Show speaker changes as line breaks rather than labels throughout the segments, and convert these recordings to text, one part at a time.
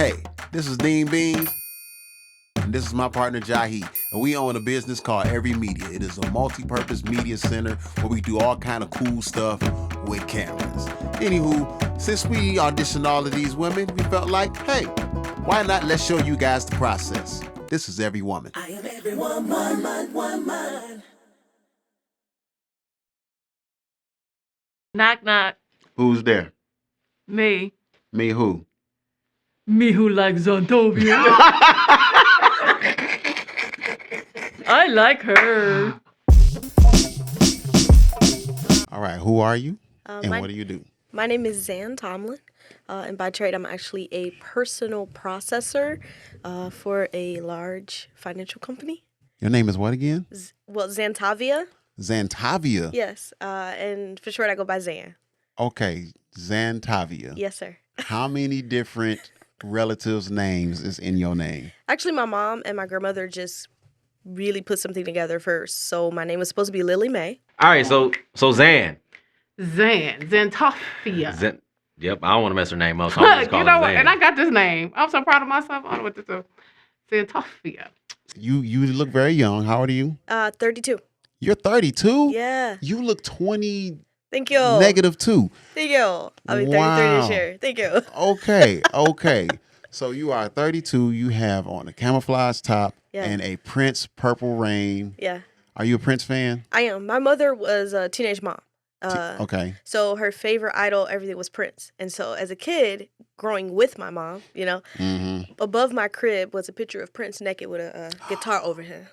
Hey, this is Dean Beans, and this is my partner Jahi, and we own a business called EVRY Media. It is a multi-purpose media center where we do all kind of cool stuff with cameras. Anywho, since we auditioned all of these women, we felt like, hey, why not let's show you guys the process. This is every woman.
I am every woman.
Knock, knock.
Who's there?
Me.
Me who?
Me who likes Zantofvea. I like her.
All right, who are you? And
my-
what do you do?
My name is Zan Tomlin, and by trade, I'm actually a personal processor for a large financial company.
Your name is what again?
Zantofvea.
Zantofvea.
Yes, and for short, I go by Zan.
Okay, Zantofvea.
Yes, sir.
How many different relatives' names is in your name?
Actually, my mom and my grandmother just really put something together first. So my name was supposed to be Lily Mae.
All right, so Zan.
Zantofvea.
Yep, I don't want to mess her name up. So I'm just
You
calling
know
her
what?
Zan.
And I got this name. I'm so proud of myself. I don't know what to do. Zantofvea.
You look very young. How old are you?
32.
You're 32?
Yeah.
You look 20
Thank you.
-2.
Thank you. I'll be 33
Wow.
this year. Thank you.
Okay. So you are 32. You have on a camouflage top
Yeah.
and a Prince Purple Rain.
Yeah,
Are you a Prince fan?
I am. My mother was a teenage mom.
Okay.
So her favorite idol, everything was Prince. And so as a kid, growing with my mom, above my crib was a picture of Prince naked with a guitar over him.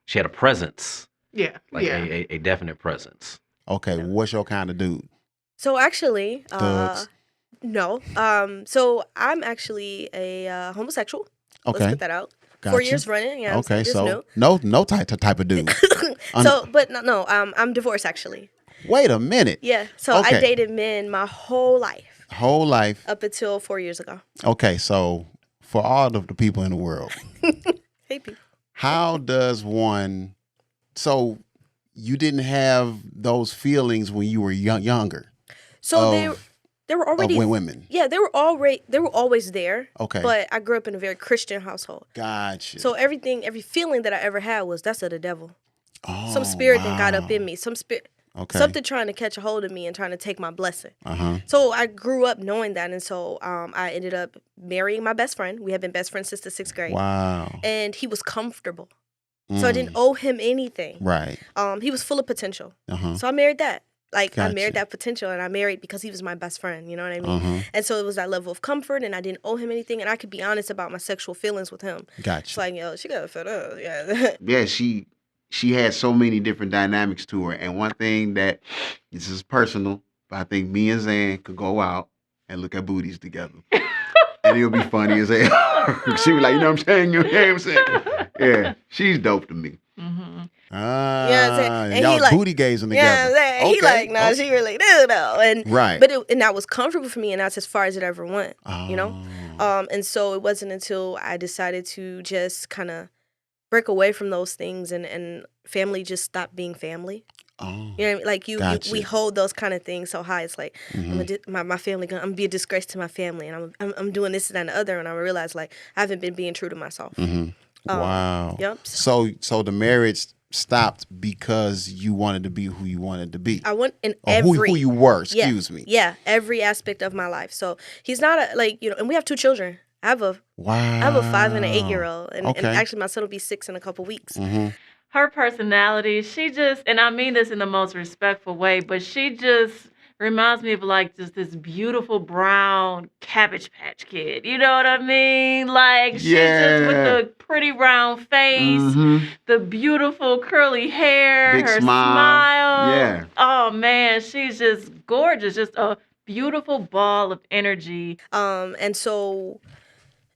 She had a presence,
Yeah.
like
yeah.
a definite presence.
Okay. What's your kind of dude?
So actually,
Thugs?
no. So I'm actually a homosexual. Let's
Okay.
put that out.
Gotcha.
4 years running. Yeah.
Okay.
Just
So
new.
no type of dude.
So, but no. I'm divorced actually.
Wait a minute.
Yeah. So
Okay.
I dated men my whole life
Whole life.
up until 4 years ago.
Okay. So for all of the people in the world,
Hey, people.
how does one? So you didn't have those feelings when you were younger.
So
of,
they were already
of women.
Yeah, they were always there.
Okay.
But I grew up in a very Christian household.
Gotcha.
So every feeling that I ever had was that's of the devil.
Oh,
Some spirit that got
wow.
up in me. Some spirit.
Okay.
Something trying to catch a hold of me and trying to take my blessing.
Uh-huh.
So I grew up knowing that, and so I ended up marrying my best friend. We have been best friends since the 6th grade.
Wow.
And he was comfortable, so I didn't owe him anything.
Right.
He was full of potential,
Uh-huh.
so I married that. I
Gotcha.
married that potential, and I married because he was my best friend. You know what I mean?
Uh-huh.
And so it was that level of comfort, and I didn't owe him anything, and I could be honest about my sexual feelings with him. It's
Gotcha.
like, yo, she got fed up. Yeah.
Yeah, she had so many different dynamics to her. And one thing that this is personal, but I think me and Zan could go out and look at booties together. And it'll be funny as hell. She be like, you know what I'm saying? You know what I'm saying? Yeah, she's dope to me.
Mm-hmm.
Ah,
Yeah, I'm saying? And
y'all
he like-
booty gazing together.
Yeah, I'm saying? He like, no,
okay.
she really do though. And
Right.
and that was comfortable for me, and that's as far as it ever went. You know? And so it wasn't until I decided to just kind of break away from those things and family just stopped being family.
Oh.
You know what I mean? Like
Gotcha.
we hold those kind of things so high. It's like
Mhm.
my family, I'm gonna be a disgrace to my family, and I'm doing this and that and the other, and I realized like I haven't been being true to myself.
Mhm. Wow.
Yep.
So the marriage stopped because you wanted to be who you wanted to be.
I went in
Or
every
who you were,
yeah,
excuse me.
Yeah, every aspect of my life. So he's not and we have 2 children. I have a
Wow.
5 and an 8-year-old, and
Okay.
actually my son will be 6 in a couple weeks.
Mm-hmm.
Her personality, she just, and I mean this in the most respectful way, but she just reminds me of like just this beautiful brown Cabbage Patch Kid. You know what I mean? Like she's just with
Yeah.
the pretty round face,
Mhm.
the beautiful curly hair,
Big
her
smile. Yeah.
Oh man, she's just gorgeous, just a beautiful ball of energy.
And so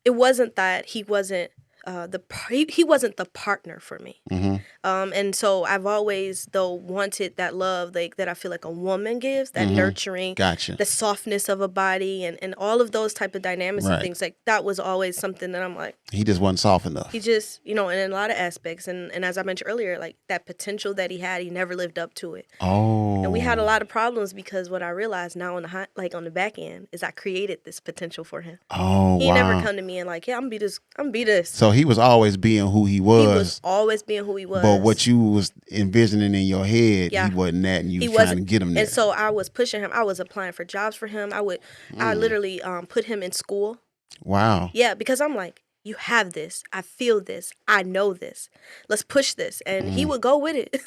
it wasn't that he wasn't he wasn't the partner for me.
Mm-hmm.
And so I've always though wanted that love like that I feel like a woman gives, that nurturing,
Gotcha.
the softness of a body, and all of those type of dynamics and
Right.
things. Like that was always something that I'm like,
He just wasn't soft enough.
he just, you know, and in a lot of aspects, and as I mentioned earlier, like that potential that he had, he never lived up to it.
Oh.
And we had a lot of problems because what I realized now on the back end is I created this potential for him.
Oh,
He
wow.
never come to me and like, yeah, I'm gonna be this.
So he was always being who he was.
He was always being who he was.
But what you was envisioning in your head,
Yeah.
he wasn't that, and you
He
was trying
wasn't.
to get him there.
And so I was pushing him. I was applying for jobs for him. I literally put him in school.
Wow.
Yeah, because I'm like, you have this. I feel this. I know this. Let's push this. And he would go with it.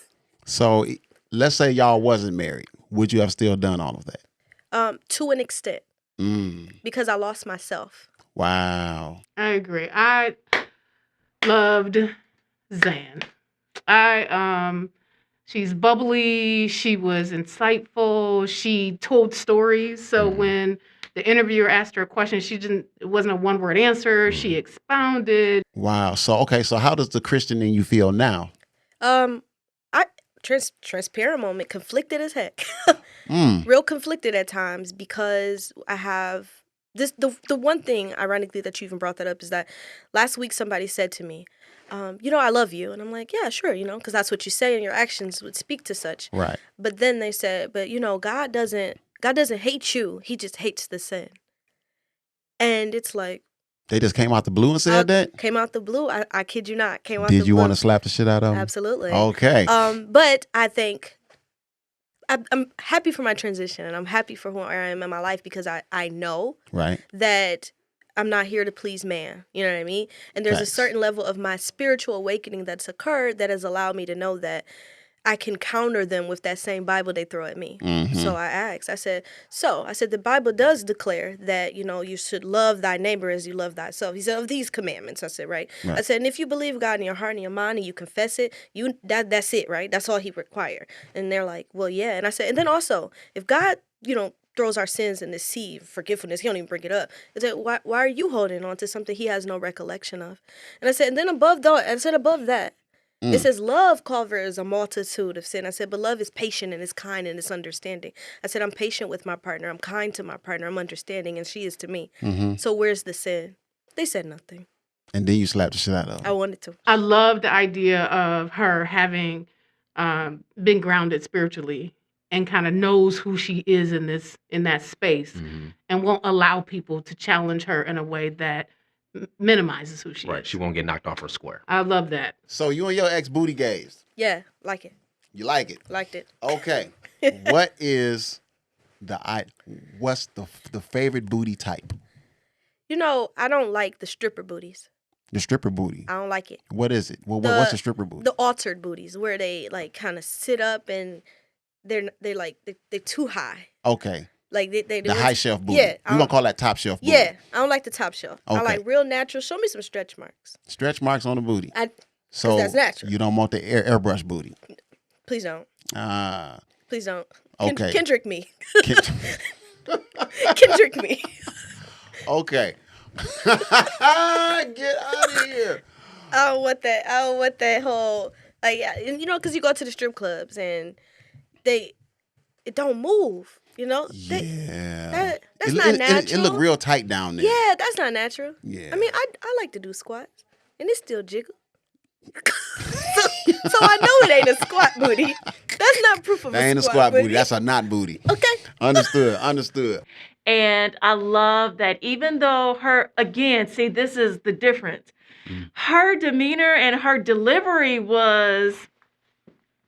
So let's say y'all wasn't married. Would you have still done all of that?
To an extent. Because I lost myself.
Wow.
I agree. I loved Zan. She's bubbly. She was insightful. She told stories. So when the interviewer asked her a question, it wasn't a one-word answer. She expounded.
Wow. So how does the Christian in you feel now?
I transparent moment, conflicted as heck. Real conflicted at times because I have this. The one thing, ironically, that you even brought that up is that last week somebody said to me, you know, I love you. And I'm like, yeah, sure, you know, because that's what you say and your actions would speak to such.
Right.
But then they said, but, you know, God doesn't hate you. He just hates the sin. And it's like.
They just came out the blue and said that?
Came out the blue. I kid you not. Came out the blue.
Did you want to slap the shit out of them?
Absolutely.
Okay.
But I think I'm happy for my transition and I'm happy for who I am in my life because I know that I'm not here to please man. You know what I mean? And there's a certain level of my spiritual awakening that's occurred that has allowed me to know that I can counter them with that same Bible they throw at me. So I asked, I said, the Bible does declare that, you know, you should love thy neighbor as you love thyself. He said, of these commandments. I said, right. I said, and if you believe God in your heart and your mind and you confess it, that's it, right? That's all he require. And they're like, well, yeah. And I said, and then also, if God, you know, throws our sins in the sea, forgiveness, he don't even bring it up. I said, why are you holding on to something he has no recollection of? And I said, and then above that, it says love covers a multitude of sin. I said, but love is patient and it's kind and it's understanding. I said, I'm patient with my partner. I'm kind to my partner. I'm understanding and she is to me. So where's the sin? They said nothing.
And then you slapped the shit out of them.
I wanted to.
I love the idea of her having been grounded spiritually and kind of knows who she is in that space and won't allow people to challenge her in a way that minimizes who she is.
Right. She won't get knocked off her square.
I love that.
So you and your ex booty gazed.
Yeah, like it.
You like it?
Liked it.
Okay. What's the favorite booty type?
You know, I don't like the stripper booties.
The stripper booty.
I don't like it.
What is it? What's the stripper booty?
The altered booties, where they like kind of sit up and they're too high.
Okay.
Like they
the high shelf booty.
Yeah,
we gonna call that top shelf booty.
Yeah, I don't like the top shelf.
Okay.
I like real natural. Show me some stretch marks.
Stretch marks on the booty.
So that's natural.
You don't want the airbrush booty.
Please don't. Please don't.
Okay.
Kendrick me. Kendrick me.
Okay. Get out of here.
I don't want that whole like, you know, because you go to the strip clubs and it don't move. You know?
Yeah.
That's not natural.
It look real tight down there.
Yeah, that's not natural.
Yeah.
I mean, I like to do squats, and it still jiggle. so I know it ain't a squat booty. That's not proof of
that ain't a squat booty. That's a not booty.
Okay.
Understood.
And I love that even though this is the difference. Her demeanor and her delivery was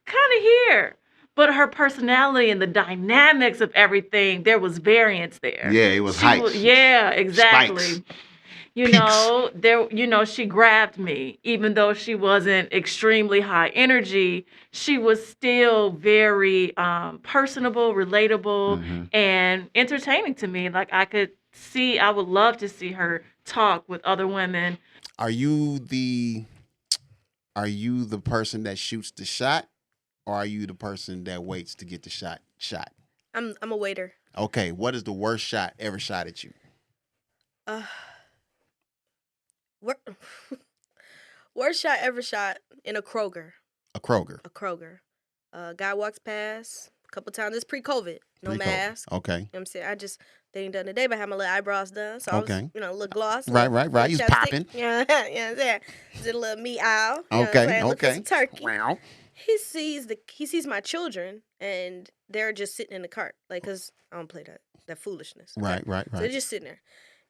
kind of here. But her personality and the dynamics of everything, there was variance there.
Yeah, it was height.
Yeah, exactly.
Spikes.
She grabbed me. Even though she wasn't extremely high energy, she was still very personable, relatable, and entertaining to me. Like I would love to see her talk with other women.
Are you the person that shoots the shot? Or are you the person that waits to get the shot?
I'm a waiter.
Okay, what is the worst shot ever shot at you?
Worst shot ever shot in a Kroger.
A Kroger.
A Kroger. Guy walks past a couple times. It's pre-COVID. No
Pre-COVID.
mask.
Okay.
You know what I'm saying? I just didn't done today, but I had my little eyebrows done. So I was,
Okay.
a little gloss.
Right.
Little
He's
chapstick.
popping.
Yeah, you know what I'm saying? Did a little meat owl. You know what I'm
Okay.
saying? Look for
Okay.
some turkey.
Wow.
He sees my children, and they're just sitting in the cart. Like, because I don't play that foolishness. Okay?
Right.
So they're just sitting there.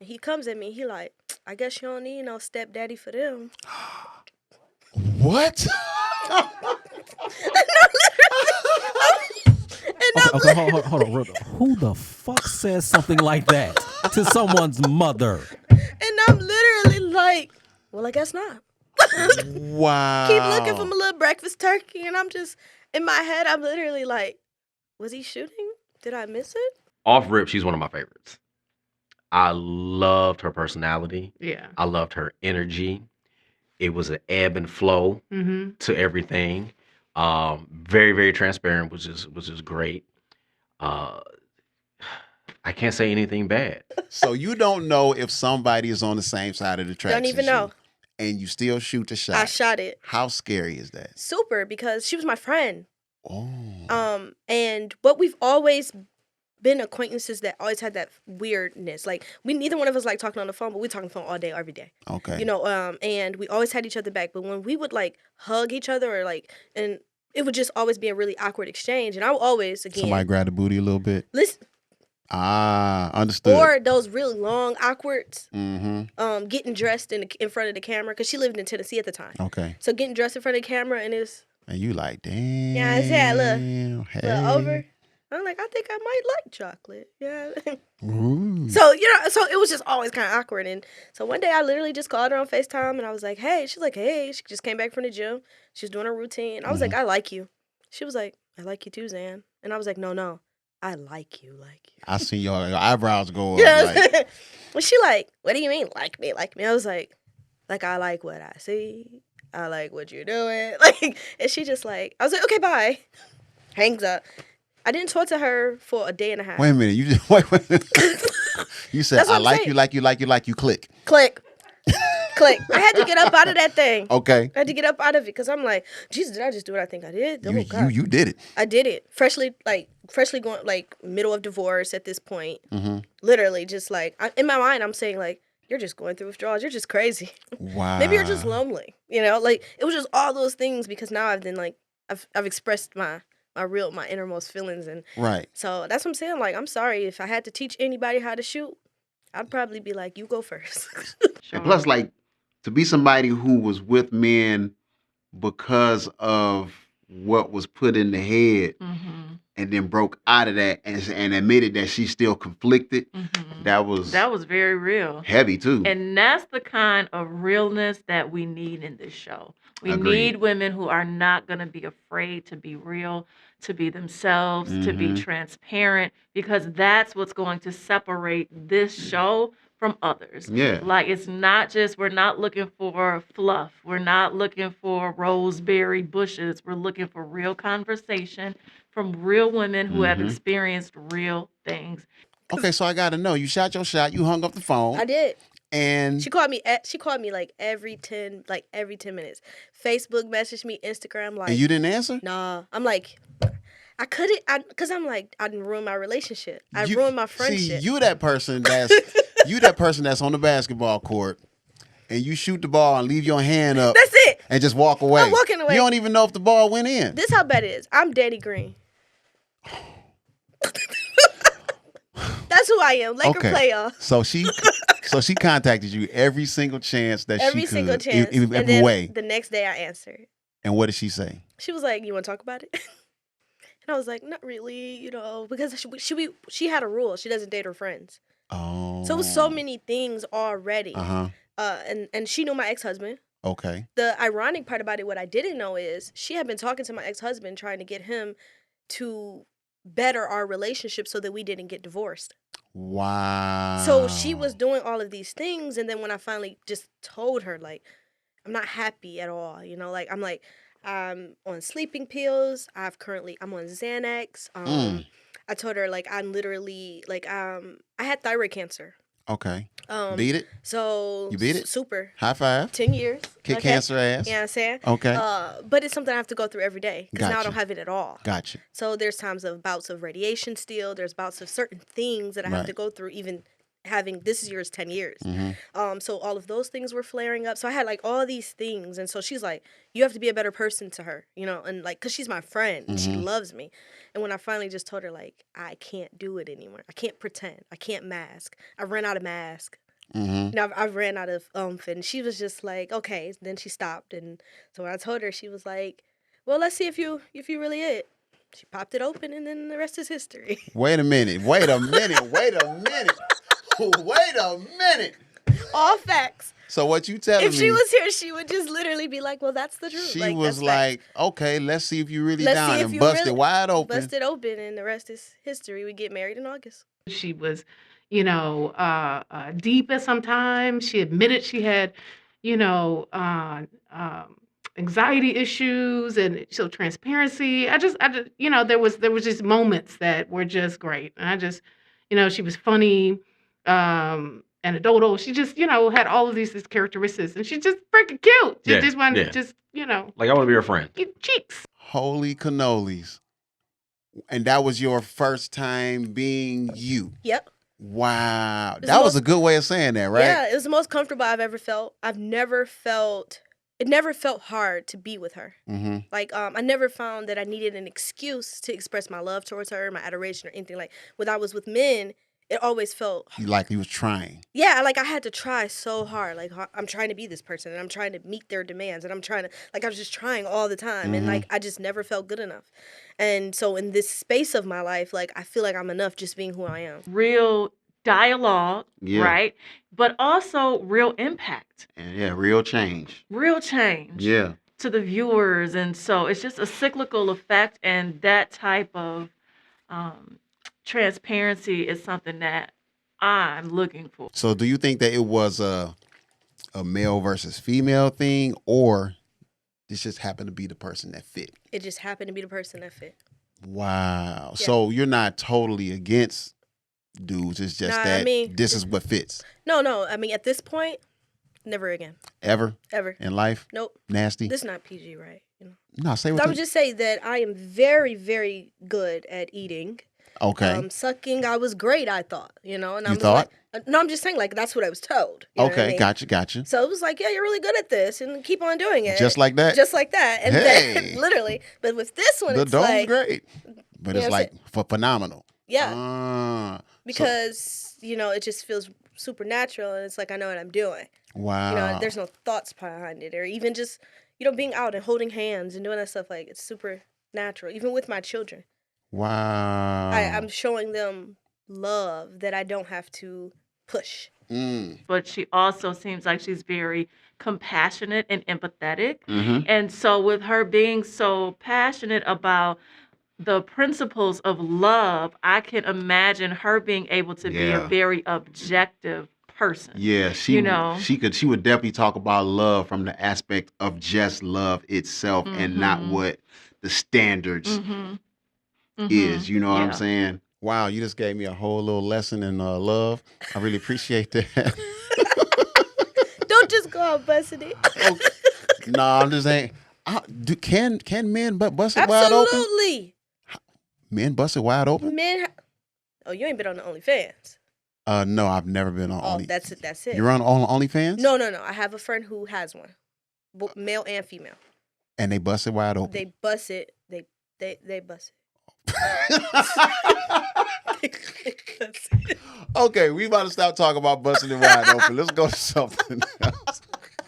And he comes at me, he like, I guess you don't need no stepdaddy for them.
What?
Okay, hold on. Who the fuck says something like that to someone's mother?
And I'm literally like, well, I guess not.
Wow.
Keep looking for my little breakfast turkey, and I'm just, in my head, I'm literally like, was he shooting? Did I miss it?
Off rip, she's one of my favorites. I loved her personality.
Yeah.
I loved her energy. It was an ebb and flow to everything. Very, very transparent, which is great. I can't say anything bad.
So you don't know if somebody is on the same side of the tracks.
Don't even
as you,
know.
and you still shoot the shot.
I shot it.
How scary is that?
Super, because she was my friend.
Oh.
And what we've always been acquaintances that always had that weirdness. Like, we neither one of us like talking on the phone, but we talk on the phone all day, every day.
Okay.
You know, and we always had each other back. But when we would like hug each other or like, and it would just always be a really awkward exchange. And I would always, again,
Somebody grab the booty a little bit.
listen.
Understood.
Or those really long awkwards.
Mm-hmm.
Getting dressed in front of the camera, because she lived in Tennessee at the time.
Okay.
So getting dressed in front of the camera, and it's,
And you like, damn.
yeah, I said, look,
Hey.
little over. I'm like, I think I might like chocolate. Yeah.
Ooh.
So, so it was just always kind of awkward. And so one day I literally just called her on FaceTime, and I was like, hey. She's like, hey. She just came back from the gym. She's doing her routine. I was like, I like you. She was like, I like you too, Zan. And I was like, no. I like you.
I see your eyebrows go up.
Yeah.
Like,
Well, she like, what do you mean, like me? I was like, I like what I see. I like what you're doing. Like, and she just like, I was like, okay, bye. Hangs up. I didn't talk to her for a day and a half.
wait a minute. You just wait. You said
That's what
I
I'm
like
saying.
you, like you, like you, like you. Click.
Click. I had to get up out of that thing.
Okay.
I had to get up out of it because I'm like, Jesus, did I just do what I think I did? Oh, God.
You did it.
I did it. Freshly going, like, middle of divorce at this point.
Mm-hmm.
Literally, just like, in my mind, I'm saying, like, you're just going through withdrawals. You're just crazy.
Wow.
Maybe you're just lonely. Like, it was just all those things, because now I've been, like, I've expressed my innermost feelings. And
Right.
so that's what I'm saying. Like, I'm sorry. If I had to teach anybody how to shoot, I'd probably be like, you go first.
Sure.
And plus, like, to be somebody who was with men because of what was put in the head and then broke out of that and admitted that she's still conflicted, that was
very real.
heavy too.
And that's the kind of realness that we need in this show. We
Agreed.
need women who are not going to be afraid to be real, to be themselves, to be transparent, because that's what's going to separate this show from others.
Yeah.
Like, it's not just, we're not looking for fluff. We're not looking for roseberry bushes. We're looking for real conversation from real women who have experienced real things.
Okay, so I got to know, you shot your shot, you hung up the phone.
I did.
And
She called me like every 10 minutes. Facebook messaged me, Instagram, like,
and you didn't answer?
nah. I'm like, I couldn't, because I'm like, I didn't ruin my relationship. I
You-
ruined my friendship.
See, you that person that's on the basketball court and you shoot the ball and leave your hand up
That's it.
and just walk away.
I'm walking away.
You don't even know if the ball went in.
This how bad it is. I'm Danny Green. That's who I am. Laker player.
So she contacted you every single chance that
Every
she could.
single chance.
Every
And then
way.
the next day I answered.
And what did she say?
She was like, you want to talk about it? And I was like, not really, because she had a rule. She doesn't date her friends.
Oh.
So it was so many things already.
Uh-huh.
And she knew my ex-husband.
Okay.
The ironic part about it, what I didn't know, is she had been talking to my ex-husband, trying to get him to better our relationship so that we didn't get divorced.
Wow.
So she was doing all of these things, and then when I finally just told her, like, I'm not happy at all, like, I'm on sleeping pills. I'm on Xanax. I told her, like, I'm literally, like, I had thyroid cancer.
Okay.
Um,
Beat it.
So
You beat it?
super.
High five.
10 years.
Kick
okay?
cancer ass.
You know what I'm saying?
Okay.
But it's something I have to go through every day because now I
Gotcha.
don't have it at all.
Gotcha.
So there's times of bouts of radiation still. There's bouts of certain things that I have to go through even having this year's 10 years. So all of those things were flaring up. So I had like all these things. And so she's like, you have to be a better person to her, you know, and like, cause she's my friend and she loves me. And when I finally just told her like, I can't do it anymore. I can't pretend. I can't mask. I ran out of mask. You know, I ran out of and she was just like, okay. Then she stopped. And so when I told her, she was like, well, let's see if you really it. She popped it open and then the rest is history.
Wait a minute. Wait a minute.
All facts.
So what you telling me?
If she was here, she would just literally be like, well, that's the truth.
She
like,
was
that's
like,
facts.
okay, let's see if you really
Let's
down
see if
and
you
bust it
really-
wide open.
Bust it open and the rest is history. We get married in August.
She was, you know, deep at some times. She admitted she had, you know, anxiety issues and so transparency. I just, you know, there was just moments that were just great. And I just, you know, she was funny, and a dodo. She just, you know, had all of these characteristics and she's just freaking cute. She just wanted to just, you know.
Like, I want to be her friend.
Cheeks.
Holy cannolis. And that was your first time being you.
Yep.
Wow. That was a good way of saying that, right?
Yeah, it was the most comfortable I've ever felt. It never felt hard to be with her. Like, I never found that I needed an excuse to express my love towards her, my adoration or anything. Like, when I was with men, it always felt
like you was trying.
Yeah, like I had to try so hard. Like, I'm trying to be this person and I'm trying to meet their demands and I'm trying to, like, I was just trying all the time and like I just never felt good enough. And so in this space of my life, like I feel like I'm enough just being who I am.
Real dialogue, right? But also real impact.
And real change.
Real change.
Yeah.
To the viewers. And so it's just a cyclical effect, and that type of transparency is something that I'm looking for.
So do you think that it was a male versus female thing, or this just happened to be the person that fit?
It just happened to be the person that fit.
Wow. Yeah. So you're not totally against dudes. It's just this is what fits.
No. I mean, at this point, never again.
Ever? In life?
Nope.
Nasty?
This is not PG, right? You know?
No, say what
I would just say that I am very, very good at eating.
Okay.
Sucking, I was great, I thought, you know. And
you thought?
Like, no, I'm just saying, like, that's what I was told. You know what I mean?
Gotcha.
So it was like, yeah, you're really good at this, and keep on doing it.
Just like that?
Just like that. And then, literally. But with this one, it's like...
great. But it's like phenomenal.
Yeah. Because, you know, it just feels supernatural, and it's like, I know what I'm doing.
Wow.
You know, there's no thoughts behind it, or even just, you know, being out and holding hands and doing that stuff, like, it's super natural, even with my children.
Wow.
I'm showing them love that I don't have to push.
But she also seems like she's very compassionate and empathetic. And so with her being so passionate about the principles of love, I can imagine her being able to be a very objective person.
Yeah, she would definitely talk about love from the aspect of just love itself and not what the standards is. You know what I'm saying? Wow, you just gave me a whole little lesson in love. I really appreciate that.
Don't just go out busting it.
No, I'm just saying. Can men bust it wide open?
Absolutely.
Men bust it wide open?
Oh, you ain't been on the OnlyFans.
No, I've never been on Only.
That's it.
You're on OnlyFans?
No. I have a friend who has one, male and female.
And they bust it wide open.
They bust it. They bust it.
Okay, we about to stop talking about busting it wide open. Let's go to something else.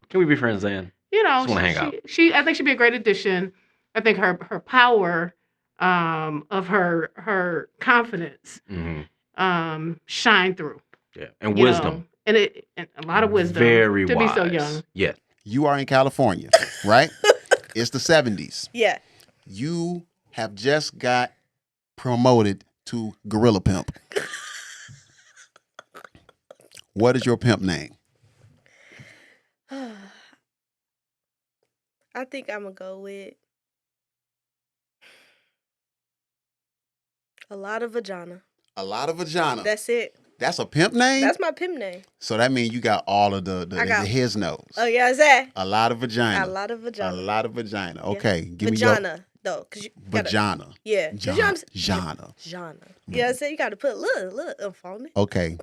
Can we be friends, Zan?
You know,
hang out.
I think she'd be a great addition. I think her power of her confidence shine through.
Yeah, and wisdom.
Know? And a lot of wisdom.
Very
to
wise.
Be so young.
Yeah.
You are in California, right? It's the 70s.
Yeah.
You have just got promoted to Gorilla Pimp. What is your pimp name?
I think I'm going to go with a lot of vagina.
A lot of vagina.
That's it.
That's a pimp name?
That's my pimp name.
So that means you got all of the his nose.
Oh, yeah, is that?
A lot of vagina.
A lot of vagina.
A lot of vagina.
Yeah.
Okay, give
vagina,
me your...
though. Cause you gotta,
Vagina.
Yeah.
Jana.
Jana. Yeah, I said you got to put look up on it.
Okay.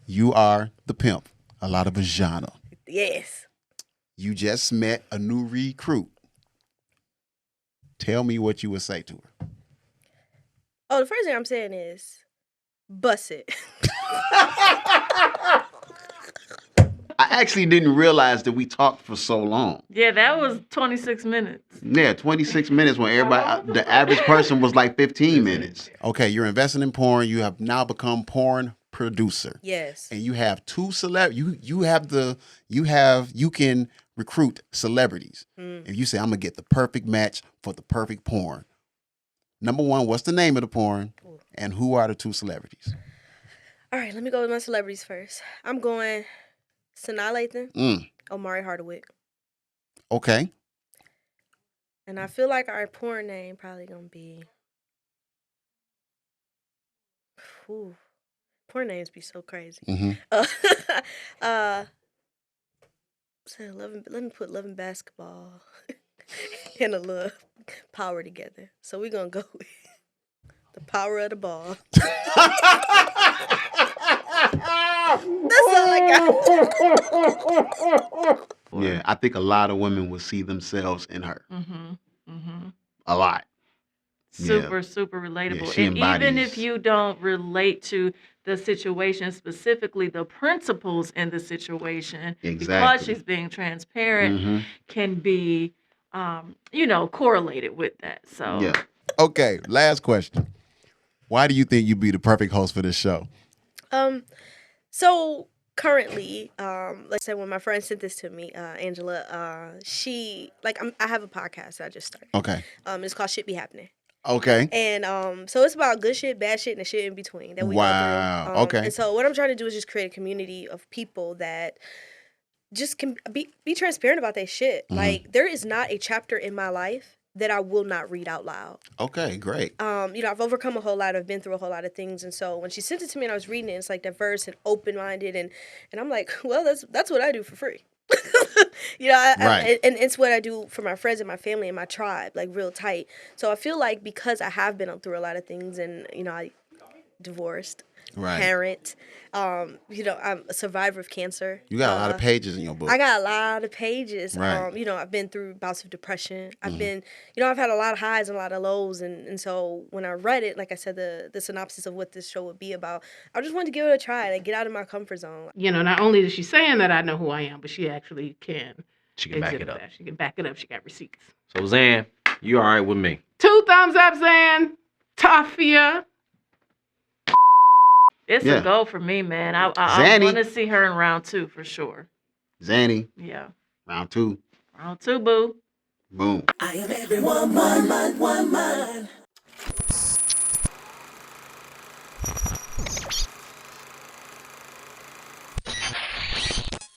You are the pimp. A lot of vagina.
Yes.
You just met a new recruit. Tell me what you would say to her.
Oh, the first thing I'm saying is, bust it.
I actually didn't realize that we talked for so long.
Yeah, that was 26 minutes.
Yeah, 26 minutes when everybody, the average person was like 15 minutes. Okay, you're investing in porn. You have now become porn producer.
Yes.
And you have two you can recruit celebrities. If you say, I'm gonna get the perfect match for the perfect porn. Number one, what's the name of the porn? And who are the two celebrities?
All right, let me go with my celebrities first. I'm going Sanaa Lathan, Omari Hardwick.
Okay.
And I feel like our porn name probably gonna be. Ooh, porn names be so crazy. So let me put Love and Basketball and a little power together. So we're gonna go with the power of the ball. That's all I got.
Yeah, I think a lot of women will see themselves in her. A lot.
Super relatable.
Yeah, she
and even
embodies...
if you don't relate to the situation, specifically the principles in the situation, because she's being transparent, can be, correlated with that. So,
yeah. Okay, last question. Why do you think you'd be the perfect host for this show?
So currently, let's say when my friend sent this to me, Angela, she I have a podcast that I just started.
Okay.
It's called Shit Be Happening.
Okay.
And so it's about good shit, bad shit, and the shit in between that we go through.
Okay.
And so what I'm trying to do is just create a community of people that just can be transparent about their shit. Like, there is not a chapter in my life that I will not read out loud.
Okay, great.
I've overcome a whole lot. I've been through a whole lot of things. And so when she sent it to me and I was reading it, it's like diverse and open-minded. And I'm like, well, that's what I do for free.
Right.
And it's what I do for my friends and my family and my tribe, like real tight. So I feel like because I have been through a lot of things and, I divorced, parent, I'm a survivor of cancer.
You got a lot of pages in your book.
I got a lot of pages.
Right.
I've been through bouts of depression. I've been, I've had a lot of highs and a lot of lows. And so when I read it, like I said, the synopsis of what this show would be about, I just wanted to give it a try, like get out of my comfort zone.
Not only is she saying that I know who I am, but she actually can.
She can back it up.
That. She can back it up. She got receipts.
So, Zan, you all right with me?
2 thumbs up, Zan. Tafia.
It's a go for me, man. I want to see her in round 2 for sure.
Zanny.
Yeah.
Round 2.
Round 2, boo.
Boom.
I am every woman.